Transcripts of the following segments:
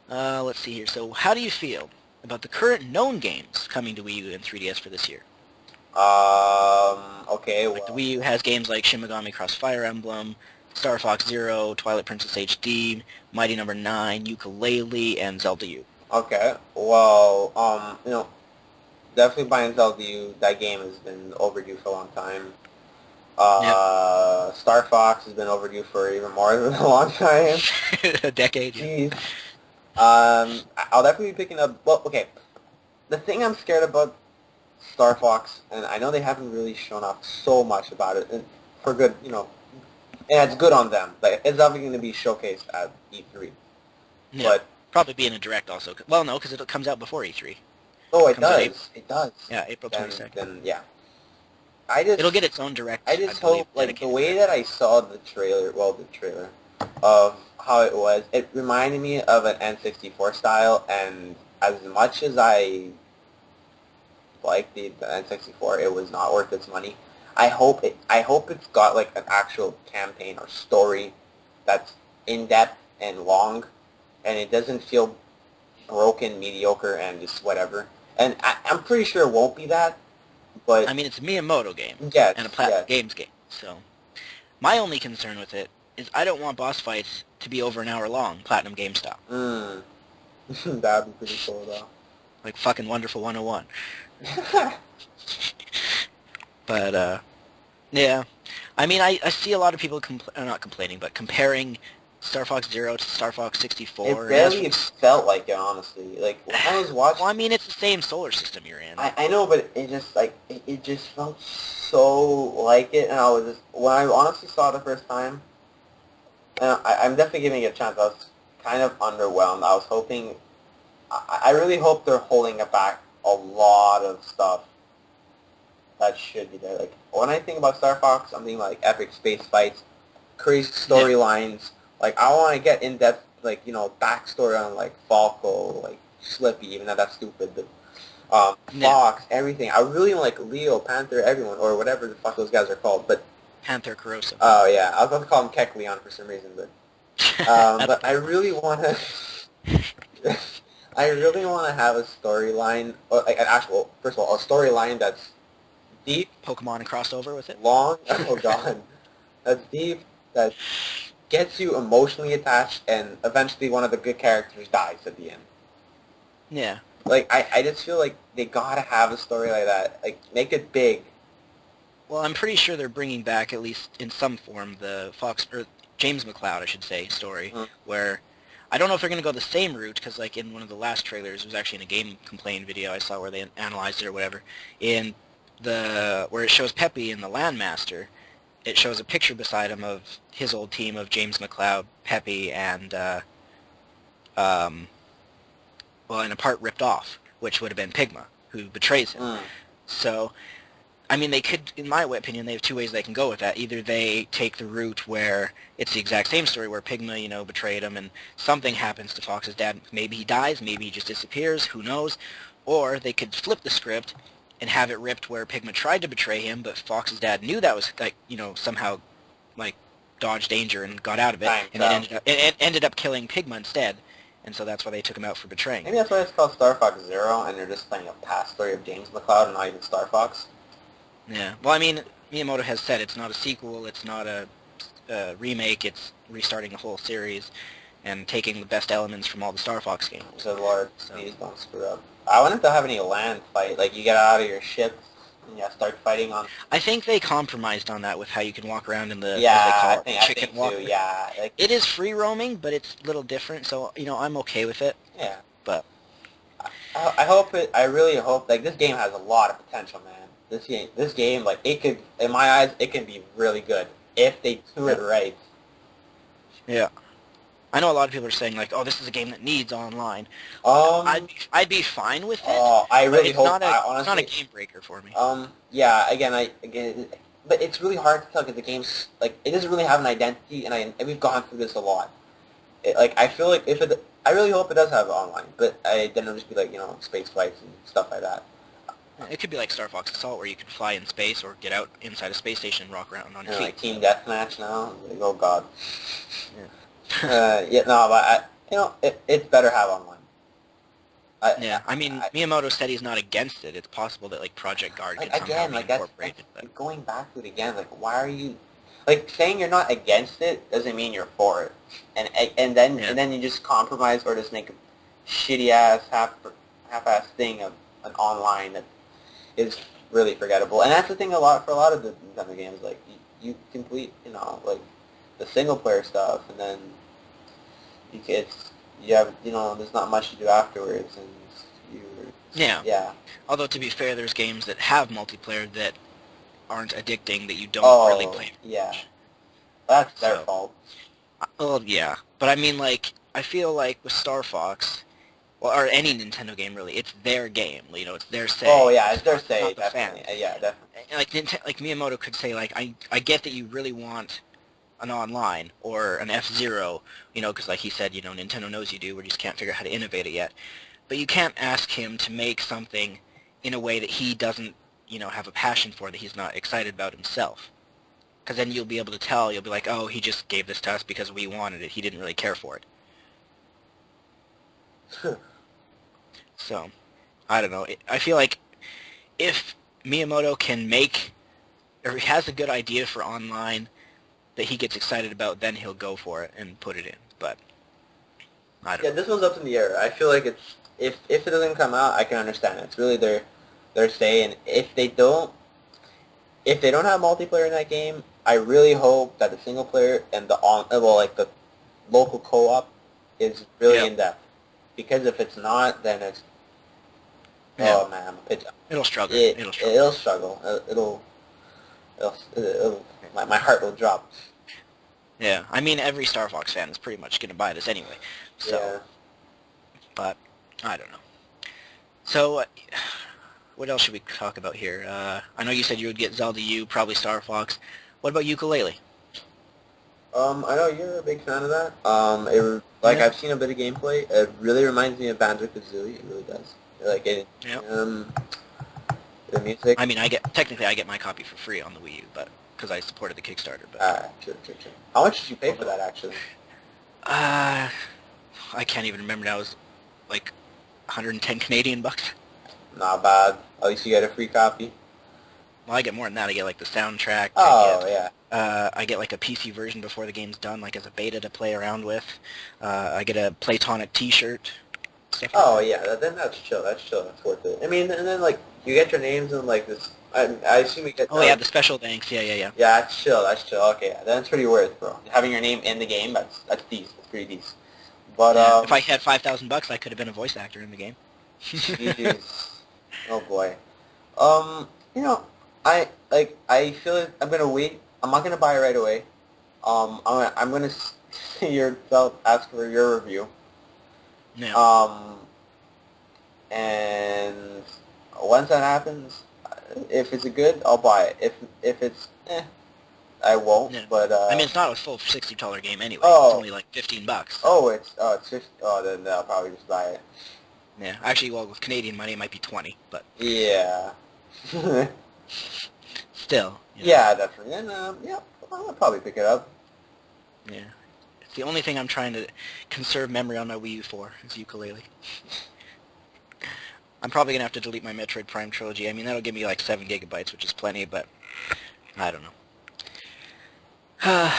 Let's see here. So how do you feel about the current known games coming to Wii U and 3DS for this year? Okay, Like the well, Wii U has games like Shin Megami Cross Fire Emblem, Star Fox Zero, Twilight Princess HD, Mighty Number 9, Ukulele, and Zelda U. okay, well, definitely buying Zelda U. That game has been overdue for a long time. Yep. Star Fox has been overdue for even more than a long time. A decade, yeah. Jeez. I'll definitely be picking up, well, okay, the thing I'm scared about Star Fox, and I know they haven't really shown off so much about it, and for good, and it's good on them. Like, it's definitely going to be showcased at E3. Yeah. But, Probably be in a direct also. Well, no, because it comes out before E3. oh, It it comes out April. does. It does. Yeah, April Then, 22nd. then yeah. I just, It'll get its own I direct, I just believe, hope, like, the dedicated way direct. that I saw the trailer, well, the trailer, of how it was, it reminded me of an N64 style, and as much as I like the N64, it was not worth its money. I hope it's got like an actual campaign or story that's in depth and long, and it doesn't feel broken, mediocre, and just whatever. And I'm pretty sure it won't be that, I but mean, it's a Miyamoto game and a yes, Platinum yes. Games game, so my only concern with it is I don't want boss fights to be over an hour long, Platinum Game style. Mm. That would be pretty cool Like fucking Wonderful 101. though. But, yeah. I mean, I see a lot of people, not complaining, but comparing Star Fox Zero to Star Fox It 64, and as for barely the... felt like it, honestly. Like when I was watching, Well, I mean, it's the same solar system you're in. I know, but it just like it just felt so like it, and I was just when I honestly saw it the first time, and I'm definitely giving it a chance. I was kind of underwhelmed. I was hoping, I really hope they're holding it back a lot of stuff that should be there. Like when I think about Star Fox, I'm thinking like epic space fights, crazy Yeah. storylines. Like I want to get in depth, like backstory on like Falco, like Slippy, even though that's stupid. But Yeah. Fox, everything. I really like Leo, Panther, everyone, or whatever the fuck those guys are called. But Panther Corrosive. oh yeah, I was about to call him Keck Leon for some reason, but That's but I perfect. really want to. I really want to have a storyline, or like an actual, first of all, a storyline that's deep, Pokemon crossover with it. long. Oh god, that's deep. That gets you emotionally attached, and eventually one of the good characters dies at the end. Yeah. Like I just feel like they gotta have a story like that. Like make it big. Well, I'm pretty sure they're bringing back, at least in some form, the or James McCloud, I should say, story, Mm. where I don't know if they're going to go the same route, because like in one of the last trailers, it was actually in a game complaint video I saw where they analyzed it or whatever, in where it shows Peppy in the Landmaster, it shows a picture beside him of his old team of James McCloud, Peppy, and, um, well, and a part ripped off, which would have been Pigma, who betrays him. Mm. So I mean, they could, in my opinion, they have two ways they can go with that. Either they take the route where it's the exact same story where Pigma, betrayed him and something happens to Fox's dad. Maybe he dies, maybe he just disappears, who knows. Or they could flip the script and have it ripped where Pigma tried to betray him, but Fox's dad knew that was, like, somehow, like, dodged danger and got out of it, Time and it travel. ended up killing Pigma instead. And so that's why they took him out for betraying Maybe him. that's why it's called Star Fox Zero, and they're just playing a past story of James McCloud and not even Star Fox. Yeah. Well, I mean, Miyamoto has said it's not a sequel, it's not a remake, it's restarting the whole series and taking the best elements from all the Star Fox games. Good lord, So please don't screw up. I wanted to have any land fight. Like you get out of your ship and you start fighting on. I think they compromised on that with how you can walk around in the, as they Yeah, call it, the I chicken think too. walker. Yeah, like It is free roaming, but it's a little different, so I'm okay with it. yeah. But I hope it. I really hope like this game has a lot of potential, man. This game, like it could, in my eyes, it can be really good if they do it yeah, right. yeah. I know a lot of people are saying like, "Oh, this is a game that needs online." Um, I'd be fine with it, I but really hope. I it's not a honestly, game breaker for me. Yeah. Again, but it's really hard to tell because the game's like it doesn't really have an identity, and we've gone through this a lot. Like I feel like if it, I really hope it does have online, but then it'll just be like space flights and stuff like that. It could be like Star Fox Assault, where you can fly in space or get out inside a space station and rock around on your Like feet. team deathmatch now. Like, oh god. Yeah. Yeah, no, but it's better have online. Yeah, I mean, I Miyamoto said he's not against it. It's possible that like Project Guard like could somehow again, be like that's incorporated, but going back to it again. Like, why are you like saying you're not against it doesn't mean you're for it, yeah, and then you just compromise or just make a shitty ass half ass thing of an online that is really forgettable. And that's the thing for a lot of the Nintendo games. Like you complete like the single player stuff, and then it's you have there's not much to do afterwards, and you yeah. yeah. Although to be fair, there's games that have multiplayer that aren't addicting that you don't really Oh play yeah, much. that's their So, fault. well, yeah, but I mean, like, I feel like with Star Fox, well, or any Nintendo game really, it's their game. You know, it's their Oh say. yeah, it's their It's say, not the definitely. fans. Yeah, definitely. Like like Miyamoto could say, like, I get that you really want an online or an F-Zero, you know, because like he said, you know, Nintendo knows you do, we just can't figure out how to innovate it yet. But you can't ask him to make something in a way that he doesn't, you know, have a passion for, that he's not excited about himself. Because then you'll be able to tell, you'll be like, oh, he just gave this to us because we wanted it. He didn't really care for it. So, I don't know. I feel like if Miyamoto can make, or he has a good idea for online that he gets excited about, then he'll go for it and put it in. But, I don't Yeah, know. this one's up in the air. I feel like it's if it doesn't come out, I can understand it. It's really their say, and if they don't have multiplayer in that game, I really hope that the single player and like the local co-op is really Yep. in depth. Because if it's not, then it's Yeah. oh man, It'll struggle. it It'll struggle. it'll struggle. It'll my heart will drop. Yeah. I mean, every Star Fox fan is pretty much going to buy this anyway. So, Yeah. but, I don't know. So, what else should we talk about here? I know you said you would get Zelda U, probably Star Fox. What about ukulele? I know you're a big fan of that. Like Yep. I've seen a bit of gameplay. It really reminds me of Banjo-Kazooie. It really does. Like Yep. the music. I mean, technically I get my copy for free on the Wii U, but because I supported the Kickstarter. But True. How much did you pay for although, that actually? uh, I can't even remember now. It was like 110 Canadian bucks. Not bad. At least you get a free copy. Well, I get more than that. I get like the soundtrack. Oh yeah. I get like a PC version before the game's done, like as a beta to play around with. I get a Playtonic T-shirt, stuff like Oh that. yeah. Then that's chill. That's chill. That's worth it. I mean, and then like you get your names and like this. I assume you get. Oh yeah, the special thanks. Yeah, yeah, yeah. Yeah, that's chill. That's chill. Okay, yeah, that's pretty worth, bro. Having your name in the game, that's decent. That's pretty decent. But Yeah. If I had 5,000 bucks, I could have been a voice actor in the game. jeez, oh boy. You know, I feel like I'm gonna wait. I'm not gonna buy it right away. I'm gonna see yourself ask for your review. Yeah. Um, and once that happens, if it's good, I'll buy it. If it's I won't. Yeah. But I mean, it's not a full $60 game anyway. It's oh only like 15 bucks. So. it's 50. Oh, then I'll probably just buy it. Yeah. Actually, well, with Canadian money, it might be 20, but Yeah. still, you know. Yeah, definitely. And yeah, I'll probably pick it up. Yeah. It's the only thing I'm trying to conserve memory on my Wii U for is ukulele. I'm probably gonna have to delete my Metroid Prime trilogy. I mean, that'll give me like 7 gigabytes, which is plenty, but I don't know.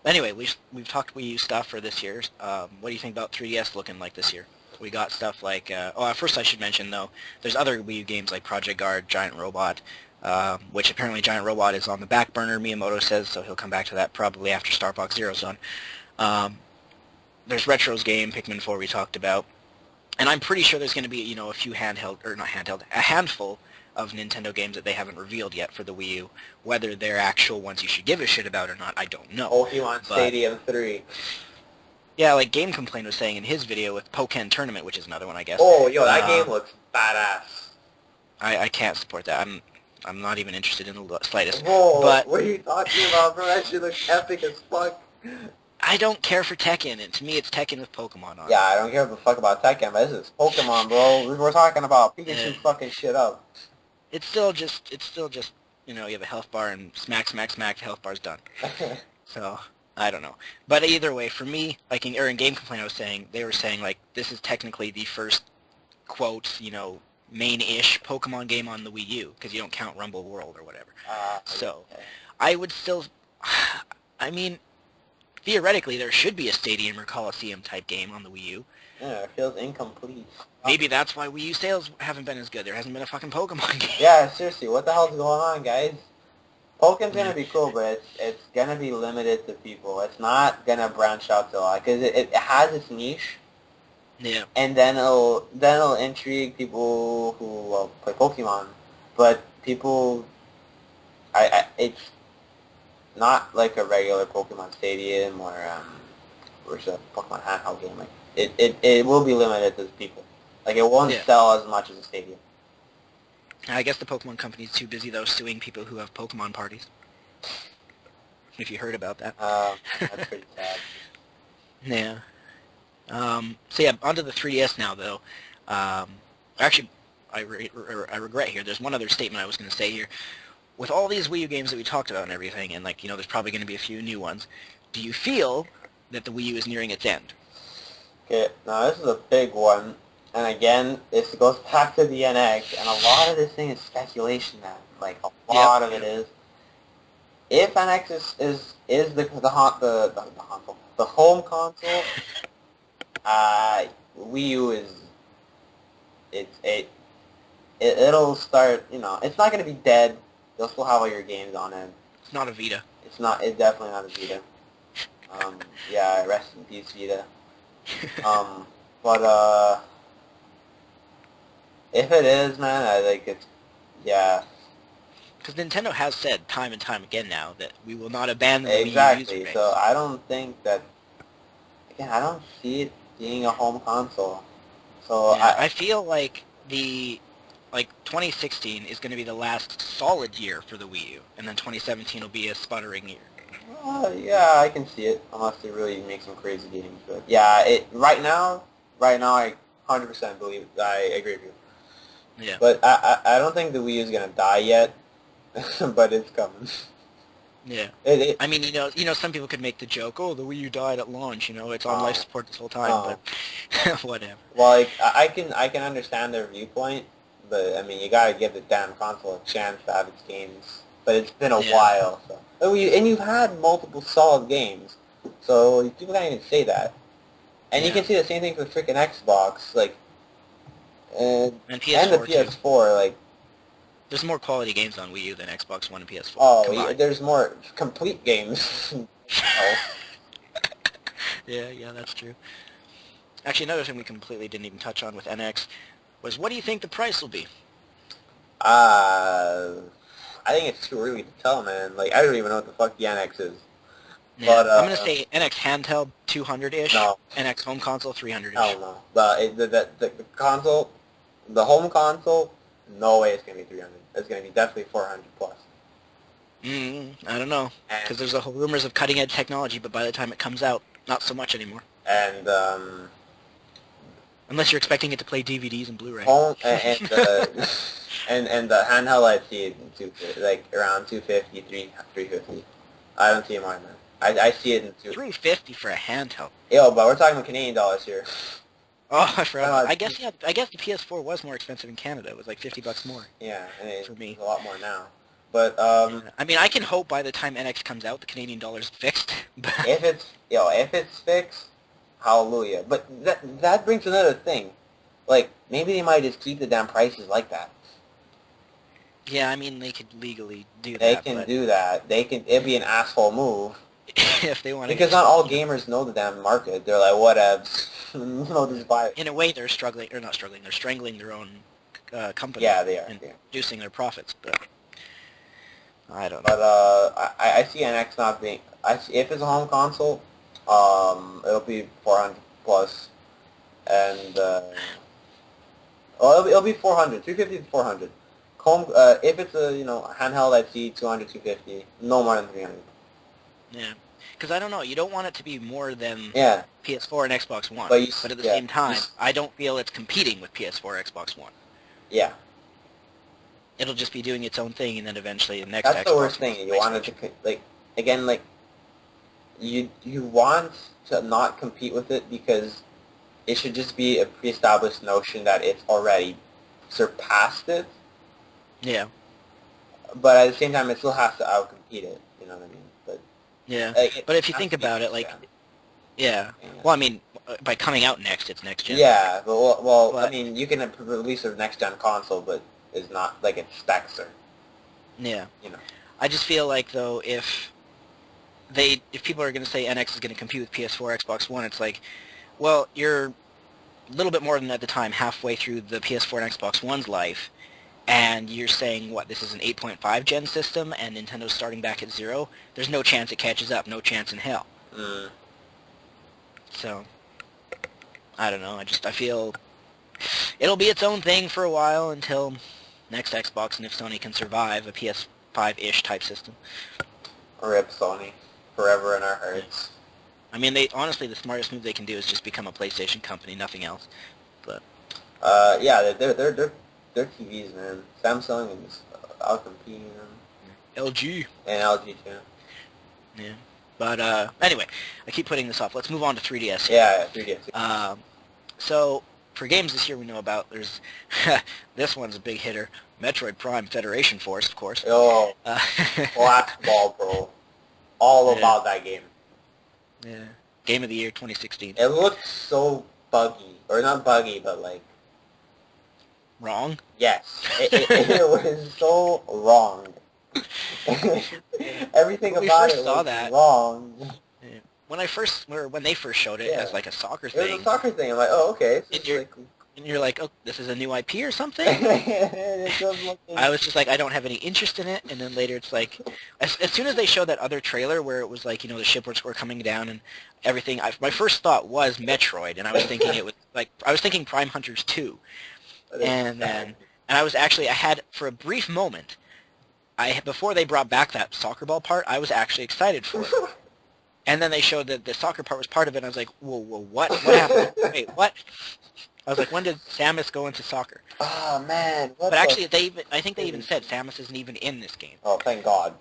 Anyway, we've talked Wii U stuff for this year. What do you think about 3DS looking like this year? We got stuff like, first I should mention though, there's other Wii U games like Project Guard, Giant Robot, which apparently Giant Robot is on the back burner, Miyamoto says, so he'll come back to that probably after Star Fox Zero's done. There's Retro's game, Pikmin 4 we talked about, and I'm pretty sure there's going to be, you know, a few handheld, or not handheld, a handful of Nintendo games that they haven't revealed yet for the Wii U. Whether they're actual ones you should give a shit about or not, I don't know. Pokemon But Stadium 3. yeah, like Game Complaint was saying in his video with Pokken Tournament, which is another one, I guess. Oh, yo, that game looks badass. I can't support that. I'm not even interested in the slightest. Whoa, But what are you talking about, bro? That shit looks epic as fuck. I don't care for Tekken, and to me it's Tekken with Pokemon on Yeah, it. I don't give a fuck about Tekken, but this is Pokemon, bro. We're talking about Pikachu Uh, fucking shit up. it's still just, you know, you have a health bar and smack, smack, smack, the health bar's done. So, I don't know. But either way, for me, like in Game Complaint I was saying, they were saying like this is technically the first quote, main-ish Pokemon game on the Wii U because you don't count Rumble World or whatever. So Okay. I would still, I mean, theoretically there should be a Stadium or Coliseum type game on the Wii U. Yeah, it feels incomplete. Maybe that's why Wii U sales haven't been as good. There hasn't been a fucking Pokemon game. Yeah, seriously, what the hell's going on, guys? Pokemon's Yeah. gonna be cool, but it's gonna be limited to people. It's not gonna branch out to a lot because it has its niche, Yeah. and then it'll intrigue people who play Pokemon, but people, it's not like a regular Pokemon Stadium or just a Pokemon handheld game. Like it will be limited to people. Like it won't Yeah. sell as much as a Stadium. I guess the Pokemon company's too busy though suing people who have Pokemon parties. If you heard about that. That's pretty sad. Yeah. So yeah, onto the 3DS now though. Actually, I regret here. There's one other statement I was going to say here. With all these Wii U games that we talked about and everything, and like there's probably going to be a few new ones. Do you feel that the Wii U is nearing its end? Okay, now this is a big one, and again, this goes back to the NX, and a lot of this thing is speculation now. Like a lot of it is. If NX is the home console, Wii U is it'll start. It's not gonna be dead. You'll still have all your games on it. It's not a Vita. It's not. It's definitely not a Vita. Yeah, rest in peace, Vita. But if it is, man, I think it's yeah. Because Nintendo has said time and time again now that we will not abandon the Wii U user Exactly. base. So I don't think that. Again, I don't see it being a home console. So Yeah, I feel like 2016 is going to be the last solid year for the Wii U, and then 2017 will be a sputtering year. Yeah, I can see it unless they really make some crazy games. But yeah, right now, I 100% believe I agree with you. Yeah. But I don't think the Wii is gonna die yet, but it's coming. Yeah. It I mean, some people could make the joke, oh, the Wii U died at launch, it's on life support this whole time, but whatever. Well, like I can understand their viewpoint, but I mean you gotta give the damn console a chance to have its games. But it's been a Yeah. while, so and you've had multiple solid games, so people can't even say that. And you Yeah. can see the same thing for freaking Xbox, like And and the PS4 too. PS4, like There's more quality games on Wii U than Xbox One and PS4 combined. there's more complete games. Oh. Yeah, that's true. Actually, another thing we completely didn't even touch on with NX was what do you think the price will be? Uh, I think it's too early to tell, man. Like I don't even know what the fuck the NX is. Yeah, But I'm gonna say NX handheld 200-ish, no, NX home console 300-ish. I don't know. The console, the home console, no way it's gonna be 300. It's gonna be definitely 400 plus. I don't know, And because there's the whole rumors of cutting-edge technology, but by the time it comes out, not so much anymore. and Unless you're expecting it to play DVDs and Blu-ray. home and the handheld I see it in like around 250, 350. I don't see more than that. I see it in 350 for a handheld. Yo, but we're talking Canadian dollars here. Oh, I forgot. Uh, I guess the PS4 was more expensive in Canada. It was like $50 more. Yeah, and it's For me. a lot more now. But Yeah. I mean, I can hope by the time NX comes out, the Canadian dollar's fixed. But if it's fixed, hallelujah. But that brings another thing. Like maybe they might just keep the damn prices like that. yeah, I mean, they could legally do They that. can But do that. It'd be an asshole move. if they want to, Because not all gamers know the damn market. They're like, whatevs. They'll just buy it. in a way, they're struggling, or not struggling. They're strangling their own company. Yeah, they are. And Yeah. reducing their profits. But I don't But know. I see NX not being. If it's a home console, it'll be 400 plus, and it'll be 400, 350 to 400. Home, if it's a handheld, I'd see 200, 250, no more than 300. Yeah, because I don't know. You don't want it to be more than Yeah, PS4 and Xbox One. but But at the yeah, same time, I don't feel it's competing with PS4 or Xbox One. yeah. It'll just be doing its own thing, and then eventually the next That's Xbox the worst will thing. be You wanted to again you want to not compete with it because it should just be a pre-established notion that it's already surpassed it, Yeah. but at the same time, it still has to outcompete it. You know what I mean? But Yeah. it But if you has think to be about it, next like, gen. yeah. Yeah. Well, I mean, by coming out next, it's next gen. Yeah, but well, I But mean, you can release a next gen console, but it's not like its specs are, yeah, you know. I just feel like though if people are going to say NX is going to compete with PS4, Xbox One, it's like, well, you're a little bit more than at the time halfway through the PS4 and Xbox One's life, and you're saying what this is an 8.5 gen system and Nintendo's starting back at 0. There's no chance it catches up, no chance in hell. Mm. So I don't know. I feel it'll be its own thing for a while until next Xbox, and if Sony can survive a PS5-ish type system. Rip Sony, forever in our Yeah. hearts. I mean, they honestly, the smartest move they can do is just become a PlayStation company, nothing else. But Yeah, they're TVs, man. Samsung is outcompeting them, LG. and LG too. Yeah. But anyway, I keep putting this off. Let's move on to 3DS here. Yeah, 3DS. So for games this year we know about, there's this one's a big hitter. Metroid Prime Federation Force, of course. Oh, Uh, Black Ball, bro. All yeah, about that game. yeah. Game of the Year 2016. It looked so buggy, or not buggy, but like Wrong? yes, it was so wrong. Everything When we about first it saw was that, wrong. yeah, when they first showed it Yeah, as like a soccer it was a thing, soccer thing. I'm like, oh, okay. So and it's like, you're like, oh, this is a new IP or something? it does look I was just like, I don't have any interest in it, and then later it's like, as soon as they showed that other trailer where it was like, the ship were coming down and everything, my first thought was Metroid, and I was thinking it was like, I was thinking Prime Hunters 2, and then, and I had, for a brief moment, before they brought back that soccer ball part, I was actually excited for it. And then they showed that the soccer part was part of it, and I was like, whoa, what? What happened? Wait, what? I was like, when did Samus go into soccer? Oh man, what But the? actually, I think they even said Samus isn't even in this game. Oh, thank God.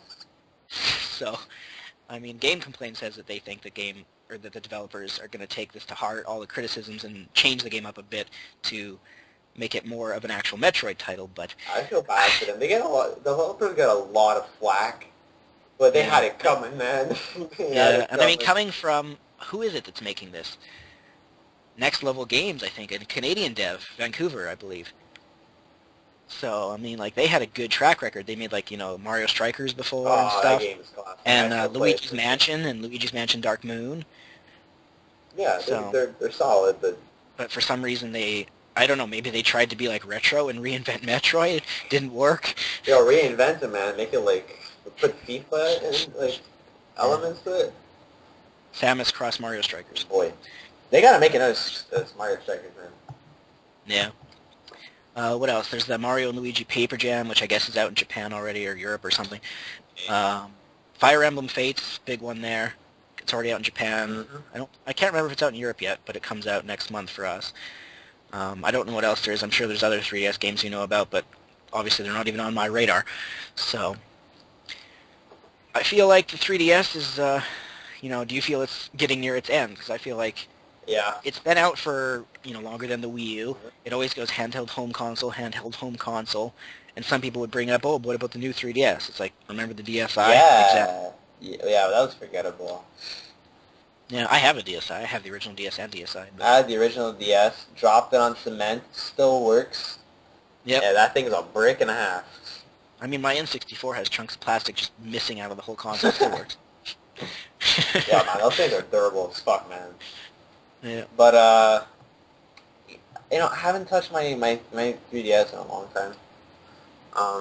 So, I mean, Game Complaint says that they think that the developers are going to take this to heart, all the criticisms, and change the game up a bit to make it more of an actual Metroid title. But I feel bad for them. They get a lot. The developers get a lot of flack, but they had yeah, it coming, man. They had yeah, it and I mean, coming. coming from who is it that's making this? Next Level Games, I think, a Canadian dev, Vancouver, I believe. So, I mean, like, they had a good track record. They made, like, Mario Strikers before and Oh, that stuff, game is classic. I and still play it Luigi's to this day. Mansion and Luigi's Mansion Dark Moon. Yeah, So, they're solid, but but for some reason I don't know, maybe they tried to be, like, retro and reinvent Metroid. It didn't work. reinvent it, man. Make it like put FIFA and like Yeah. elements to it. Samus cross Mario Strikers. Boy, they gotta make another Mario Strikers, man. Yeah. What else? There's the Mario and Luigi Paper Jam, which I guess is out in Japan already, or Europe or something. Fire Emblem Fates, big one there. It's already out in Japan. Mm-hmm. I can't remember if it's out in Europe yet, but it comes out next month for us. I don't know what else there is. I'm sure there's other 3DS games you know about, but obviously they're not even on my radar. So I feel like the 3DS is, do you feel it's getting near its end? Because I feel like Yeah. it's been out for, longer than the Wii U. It always goes handheld home console, and some people would bring up, oh, what about the new 3DS? It's like, remember the DSi? Exactly. Yeah, that was forgettable. Yeah, I have a DSi. I have the original DS and DSi. But I had the original DS, dropped it on cement, still works. yep. Yeah, that thing's a brick and a half. I mean, my N64 has chunks of plastic just missing out of the whole console. It still works. Yeah, man, those things are durable as fuck, man. Yeah. But, I haven't touched my 3DS in a long time.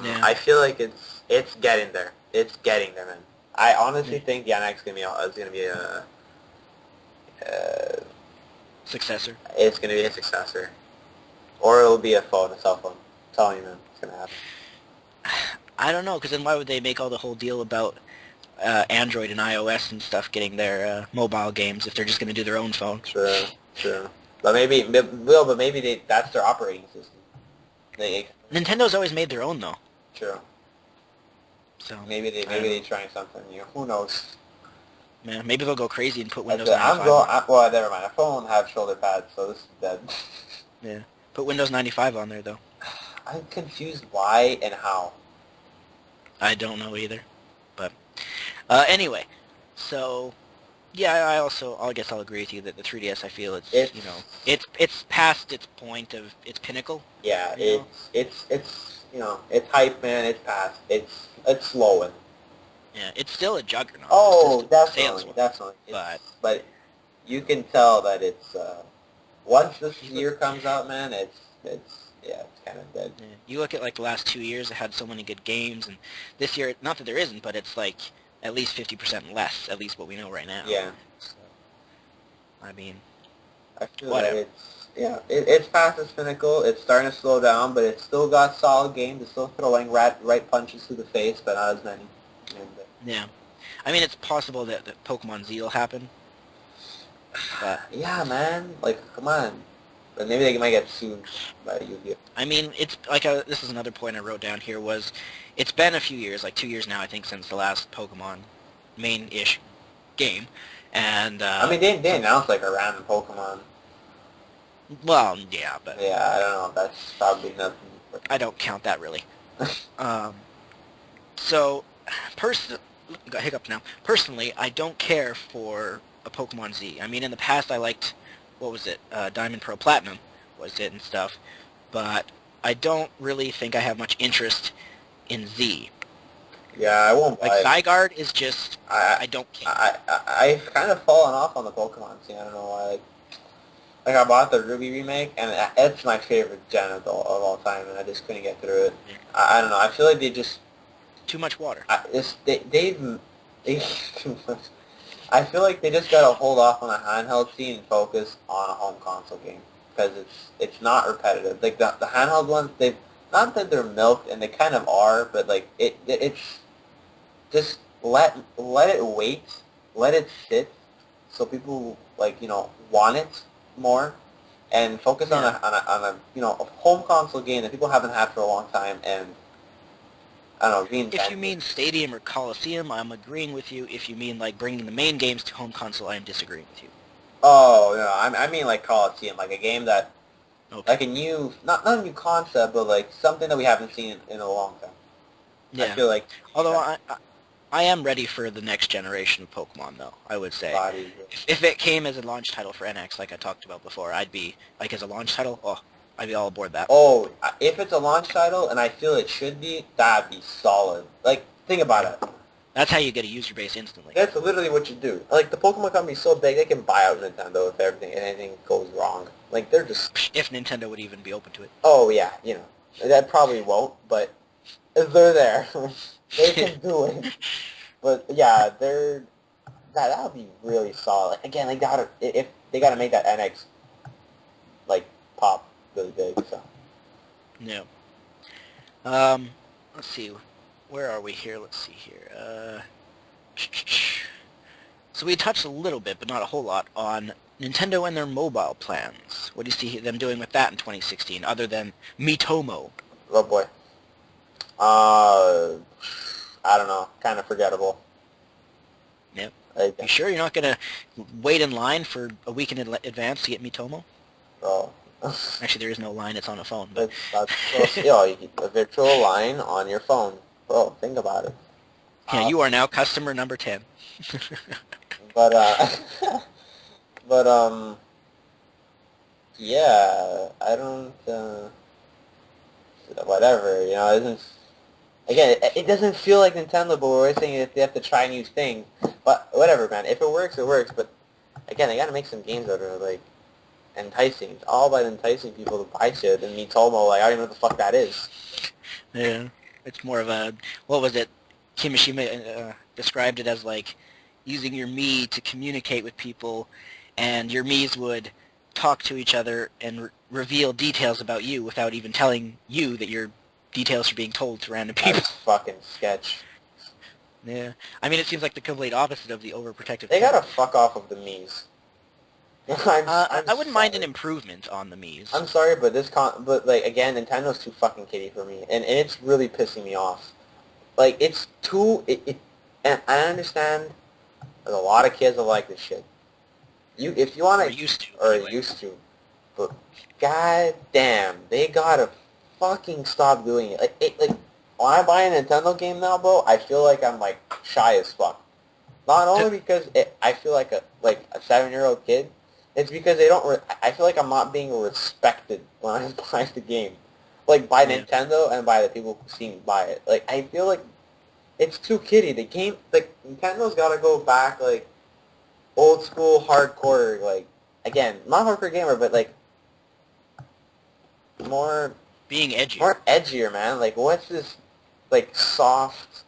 Yeah. I feel like it's getting there. It's getting there, man. I honestly think the NX is gonna be Successor. it's gonna be a successor, or it'll be a cell phone. I'm telling you, man, it's gonna happen. I don't know, because then why would they make all the whole deal about Android and iOS and stuff getting their mobile games if they're just going to do their own phone? True. But that's their operating system. Nintendo's always made their own, though. True. So Maybe they trying something new. Who knows? Yeah, maybe they'll go crazy and put That's Windows it. 95 on. Well, never mind. A phone won't have shoulder pads, so this is dead. Yeah, put Windows 95 on there though. I'm confused why and how. I don't know either, but anyway, so yeah, I guess I'll agree with you that the 3DS, I feel it's, It's you know, it's past its point of its pinnacle, yeah, you know. it's you know, it's hype, man. It's past. It's slowing. Yeah, it's still a juggernaut of a Oh, system, definitely, sales-wise, definitely. but But you can tell that it's once this you look, year comes out, man. It's yeah, it's kind of dead. yeah, you look at like the last 2 years, it had so many good games, and this year, not that there isn't, but it's like at least 50% less, at least what we know right now. Yeah, So, I mean, I feel that whatever. it's yeah, it's past its pinnacle. It's starting to slow down, but it's still got solid games. It's still throwing right punches to the face, but not as many. And, Yeah, I mean, it's possible that Pokemon Z will happen, but yeah, man. Like, come on. But maybe they might get sued by Yu-Gi-Oh. I mean, it's like this is another point I wrote down here was, it's been a few years, like 2 years now, I think, since the last Pokemon main-ish game, and I mean, they announced like a random Pokemon. well, yeah, but Yeah, I don't know. That's probably nothing. I don't count that really. Um, so, got hiccups now. Personally, I don't care for a Pokemon Z. I mean, in the past, I liked, what was it, Diamond, Pearl, Platinum was it and stuff, but I don't really think I have much interest in Z. Yeah, I won't Like buy it. Zygarde is just, I I don't care. I've kind of fallen off on the Pokemon scene. I don't know why. Like I bought the Ruby remake, and it's my favorite gen of all time, and I just couldn't get through it. Yeah. I don't know. I feel like they just Too much water. they I feel like they just gotta hold off on a handheld scene and focus on a home console game because it's not repetitive. Like the handheld ones, they've not that they're milked, and they kind of are, but like it's just let it wait, let it sit, so people like want it more, and focus on Yeah. a a home console game that people haven't had for a long time, and I don't know, If you reinvent it. mean Stadium or Coliseum, I'm agreeing with you. If you mean like bringing the main games to home console, I am disagreeing with you. Oh no, I mean like Coliseum, like a game that Okay. like a new not a new concept, but like something that we haven't seen in a long time. I Yeah. feel like Although that I am ready for the next generation of Pokemon, though, I would say. body. If it came as a launch title for NX, like I talked about before, I'd be, like as a launch title, oh, I'd be all aboard that. Oh, if it's a launch title, and I feel it should be, that'd be solid. Like, think about Yeah. it. That's how you get a user base instantly. That's literally what you do. Like, the Pokemon company's so big, they can buy out Nintendo if anything goes wrong. Like, they're just, If Nintendo would even be open to oh yeah, that probably won't, but they're there. They it. can do it. But yeah, that would be really solid. Again, they gotta, if they gotta make that NX, like, pop really big, so. No. Let's see. Where are we here? Let's see here. So we touched a little bit, but not a whole lot, on Nintendo and their mobile plans. What do you see them doing with that in 2016, other than Miitomo? Oh boy. Uh, I don't know. Kind of forgettable. Yep. Like, You sure you're not gonna wait in line for a week in advance to get Miitomo? oh. Actually, there is no line; it's on a phone. But That's a virtual line on your phone. Bro, think about it. yeah, Uh, you are now customer number 10. but, but, yeah, I don't, whatever, it doesn't, again, it doesn't feel like Nintendo, but we're saying if they have to try new things. But, whatever, man, if it works, it works, but, again, they gotta make some games that are, like, enticing. It's all about enticing people to buy shit, and Miitomo, like, I don't even know what the fuck that is. Yeah, it's more of a, what was it? Kimishima described it as like using your Mii to communicate with people, and your Miis would talk to each other and reveal details about you without even telling you that your details are being told to random people. That's fucking sketch. Yeah, I mean it seems like the complete opposite of the overprotective They gotta parent. fuck off of the Mii's. I'm I wouldn't mind an sorry. improvement on the Miis. I'm sorry, but but like again, Nintendo's too fucking kiddie for me, and it's really pissing me off. Like it's too, and I understand There's a lot of kids that like this shit. If you Or want to, used to, or anyway. used to, but god damn, they gotta fucking stop doing it. Like when I buy a Nintendo game now, bro, I feel like I'm like shy as fuck. Not only because I feel like a 7-year-old kid, it's because they don't. I feel like I'm not being respected when I buy the game, like by Yeah. Nintendo and by the people who see me buy it. Like I feel like it's too kiddie. The game, like Nintendo's got to go back like old school hardcore. Like again, not hardcore gamer, but like more Being edgier. more edgier, man. Like what's this like soft?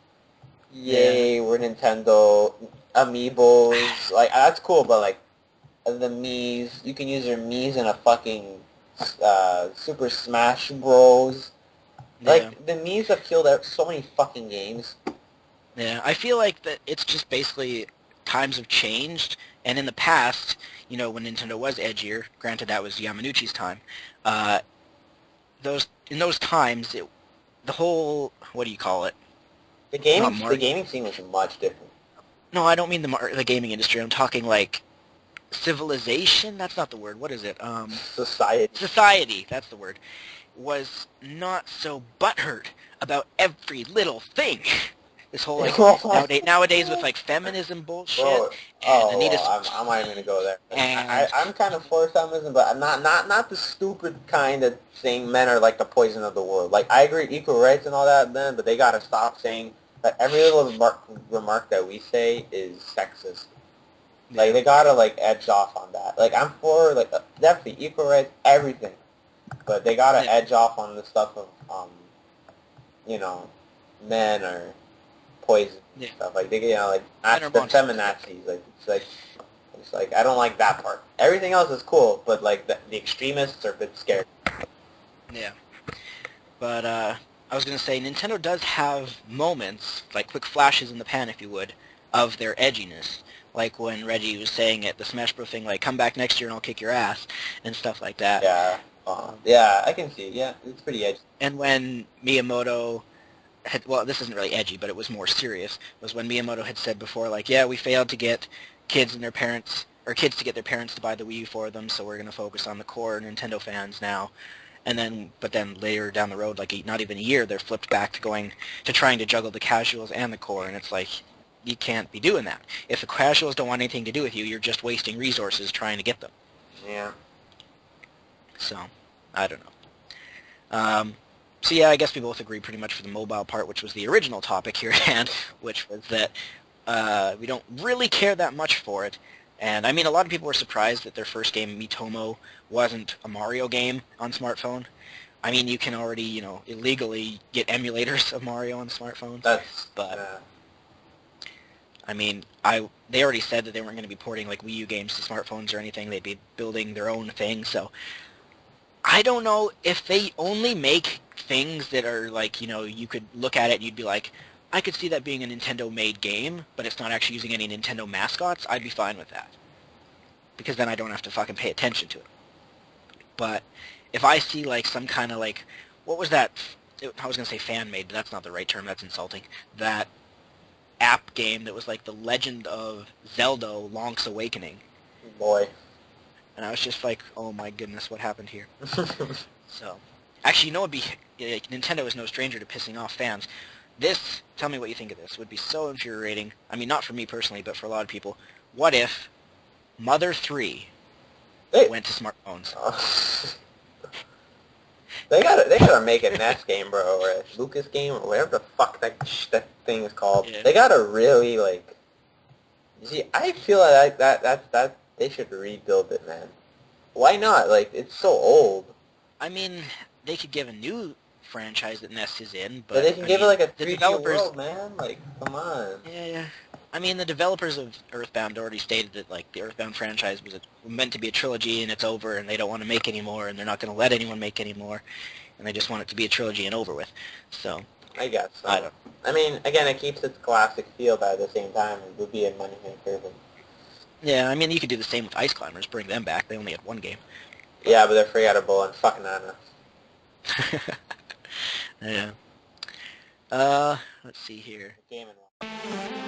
Yeah. Yay, we're Nintendo amiibos. Like that's cool, but like the Mii's. You can use your Mii's in a fucking Super Smash Bros. Yeah. Like the Mii's have killed out so many fucking games. Yeah. I feel like that it's just basically times have changed, and in the past, when Nintendo was edgier, granted that was Yamanuchi's time, uh, in those times, the whole, what do you call it? Not The mark. gaming scene was much different. No, I don't mean the gaming industry. I'm talking like civilization. That's not the word. What is it? Society. Society. That's the word. Was not so butthurt about every little thing. This whole like nowadays with like feminism bullshit Bro, and oh, Anita's well, I'm not even gonna go there. and I'm kind of for feminism, but I'm not the stupid kind of saying men are like the poison of the world. Like I agree, equal rights and all that, then, but they gotta stop saying that every little remark that we say is sexist. Like yeah, they gotta like edge off on that. Like I'm for like definitely equal rights, everything, but they gotta yeah, edge off on the stuff of you know, men or poison and yeah. stuff. Like they, like Men are the monsters. Yeah, feminazis. Like it's like I don't like that part. Everything else is cool, but like the extremists are a bit scary. yeah. But I was gonna say Nintendo does have moments, like quick flashes in the pan, if you would, of their edginess. Like when Reggie was saying it, the Smash Bros. Thing, like come back next year and I'll kick your ass, and stuff like that. Yeah. Yeah, I can see. Yeah, it's pretty edgy. And when Miyamoto well, this isn't really edgy, but it was more serious, was when Miyamoto had said before, like, yeah, we failed to get kids and their parents, or kids to get their parents to buy the Wii U for them, so we're going to focus on the core Nintendo fans now. And then, but then later down the road, like not even a year, they're flipped back to trying to juggle the casuals and the core, and it's like, you can't be doing that. If the casuals don't want anything to do with you, you're just wasting resources trying to get them. Yeah. So, I don't know. So yeah, I guess we both agree pretty much for the mobile part, which was the original topic here at hand, which was that we don't really care that much for it. And I mean, a lot of people were surprised that their first game, Miitomo, wasn't a Mario game on smartphone. I mean, you can already, illegally get emulators of Mario on smartphones, That's but I mean, they already said that they weren't going to be porting like Wii U games to smartphones or anything. They'd be building their own thing, so I don't know if they only make things that are like, you could look at it and you'd be like, I could see that being a Nintendo-made game, but it's not actually using any Nintendo mascots. I'd be fine with that. Because then I don't have to fucking pay attention to it. But if I see like some kind of like, what was that? I was going to say fan-made, but that's not the right term. That's insulting. That app game that was like The Legend of Zelda Link's Awakening. boy. And I was just like, oh my goodness, what happened here? So, actually, it'd be Nintendo is no stranger to pissing off fans. This, tell me what you think of this, would be so infuriating. I mean, not for me personally, but for a lot of people. What if Mother 3 they went to smartphones? they gotta make a NES game, bro, or a Lucas game, or whatever the fuck that thing is called. Yeah. They gotta really like. You see, I feel like that they should rebuild it, man. Why not? Like it's so old. I mean, they could give a new franchise that Nest is in, But but they can I give it mean, like a the 3D developers, world, man. Like, come on. yeah. I mean, the developers of Earthbound already stated that like the Earthbound franchise was meant to be a trilogy and it's over, and they don't want to make any more, and they're not going to let anyone make any more, and they just want it to be a trilogy and over with. So I guess I so. don't. I mean, again, it keeps its classic feel, but at the same time, it would be a money maker. But Yeah, I mean, you could do the same with Ice Climbers. Bring them back. They only had one game, but yeah, but they're forgettable and fucking Nana. yeah. Let's see here. Game and